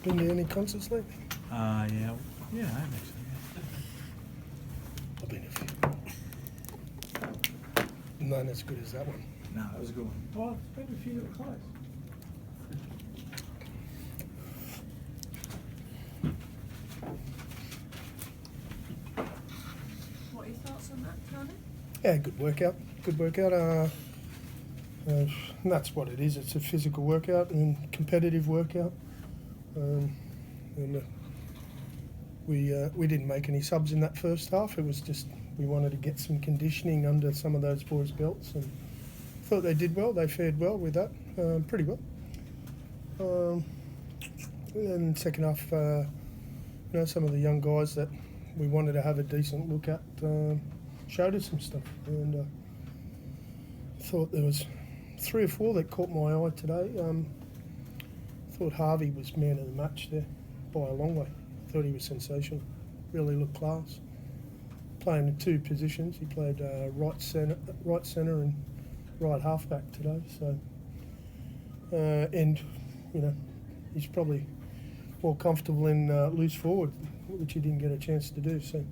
Been to any concerts lately? Yeah, I have actually. I've been to a few. None as good as that one. No, that was a good one. Well, it's been a few that were close. What are your thoughts on that, Tony? Yeah, good workout. Good workout. And that's what it is. It's a physical workout and competitive workout. And we didn't make any subs in that first half. It was just we wanted to get some conditioning under some of those boys' belts, and thought they did well. They fared well with that, pretty well. And second half, some of the young guys that we wanted to have a decent look at showed us some stuff, and thought there was 3 or 4 that caught my eye today. Thought Harvey was man of the match there by a long way. Thought he was sensational. Really looked class. Playing in 2 positions. He played right centre and right halfback today. So, and he's probably more comfortable in loose forward, which he didn't get a chance to do. So,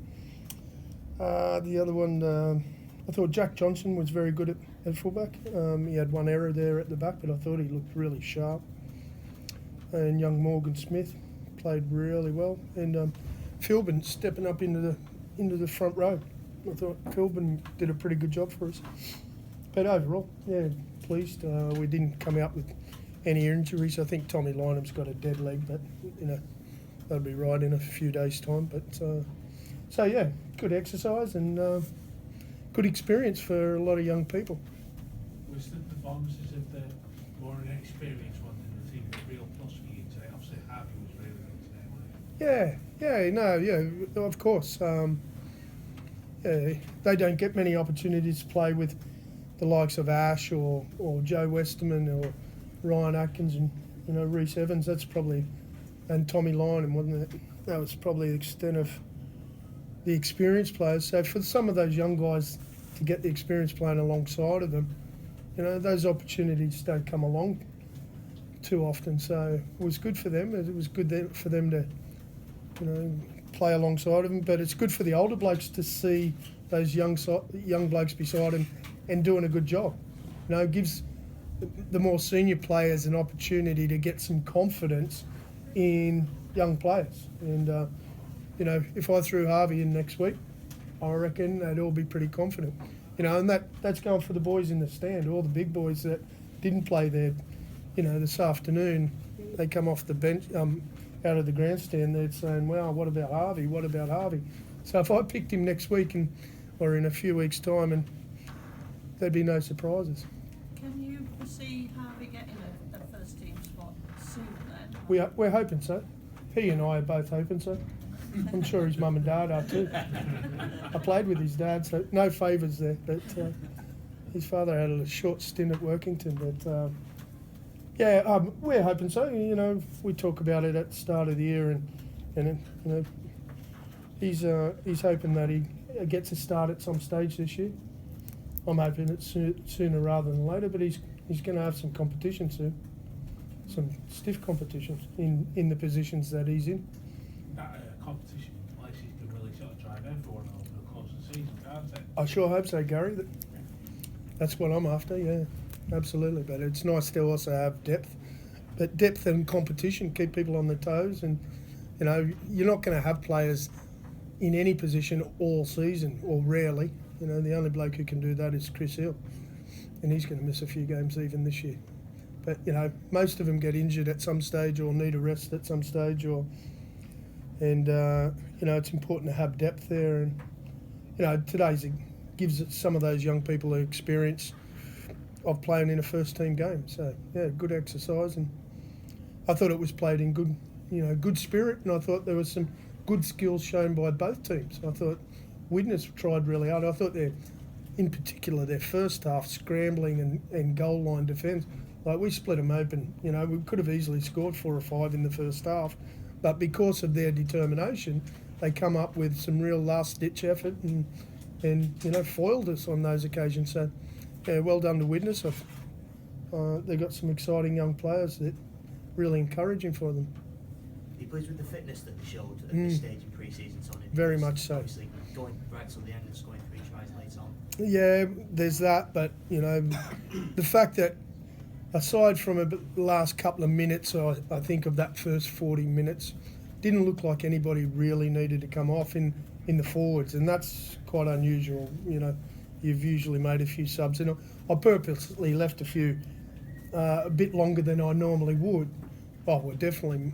the other one, I thought Jack Johnson was very good at fullback. He had 1 error there at the back, but I thought he looked really sharp. And young Morgan Smith played really well, and Philbin stepping up into the front row. I thought Philbin did a pretty good job for us. But overall, yeah, pleased. We didn't come out with any injuries. I think Tommy Lynham's got a dead leg, but that'll be right in a few days' time. But so yeah, good exercise and good experience for a lot of young people. Was the performances of the more inexperienced ones in the team a real plus for you today? Obviously, Harvey was really good today, wasn't Yeah, of course. They don't get many opportunities to play with the likes of Ash or Joe Westerman or Ryan Atkins and Reece Evans. That's probably, and Tommy Lynham, wasn't it? That was probably the extent of the experienced players. So for some of those young guys to get the experience playing alongside of them, those opportunities don't come along too often. So it was good for them. It was good for them to, play alongside of them. But it's good for the older blokes to see those young blokes beside them and doing a good job. It gives the more senior players an opportunity to get some confidence in young players. And if I threw Harvey in next week, I reckon they'd all be pretty confident. And that's going for the boys in the stand, all the big boys that didn't play there. This afternoon, they come off the bench, out of the grandstand, they're saying, "Wow, what about Harvey? What about Harvey?" So if I picked him next week or in a few weeks' time, and there'd be no surprises. Can you foresee Harvey getting a first team spot soon then? We're hoping so. He and I are both hoping so. I'm sure his mum and dad are too. I played with his dad, so no favours there. But his father had a short stint at Warrington. But we're hoping so. We talk about it at the start of the year, and he's hoping that he gets a start at some stage this year. I'm hoping it's sooner rather than later. But he's going to have some competition soon, some stiff competitions in the positions that he's in. that competition places can really sort of drive everyone over the course of the season, can't it? I sure hope so, Gary. That's what I'm after, yeah, absolutely. But it's nice to also have depth. But depth and competition keep people on their toes, and you're not going to have players in any position all season, or rarely. The only bloke who can do that is Chris Hill, and he's going to miss a few games even this year. But most of them get injured at some stage or need a rest at some stage, and it's important to have depth there. And today's gives some of those young people the experience of playing in a first team game. So yeah, good exercise, and I thought it was played in good spirit, and I thought there was some good skills shown by both teams. I thought Widnes tried really hard. I thought in particular their first half scrambling and goal line defence, like we split them open. We could have easily scored 4 or 5 in the first half, but because of their determination, they come up with some real last-ditch effort and foiled us on those occasions. So, yeah, well done to Widnes. They've got some exciting young players that really encouraging for them. you pleased with the fitness that they showed at this stage in pre-season, Tony? Very Because much so. Obviously, going right till the end and scoring 3 tries late on. Yeah, there's that, but you know, the fact that aside from the last couple of minutes, I think of that first 40 minutes, didn't look like anybody really needed to come off in the forwards, and that's quite unusual. You know, you've usually made a few subs, and I purposely left a few a bit longer than I normally would. Oh, well, definitely,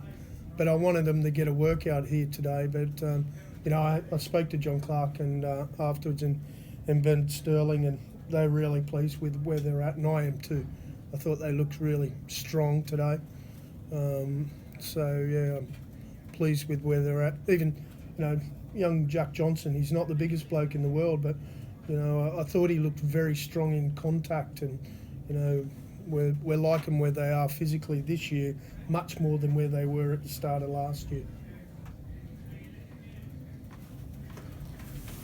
but I wanted them to get a workout here today. But you know, I spoke to John Clark and afterwards, and Ben Sterling, and they're really pleased with where they're at, and I am too. I thought they looked really strong today. So yeah, I'm pleased with where they're at. Even, you know, young Jack Johnson, he's not the biggest bloke in the world, but you know, I thought he looked very strong in contact, and you know, we're liking where they are physically this year, much more than where they were at the start of last year.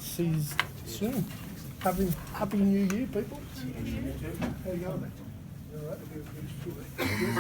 See you soon. Happy New Year, people. How you going, mate? All right.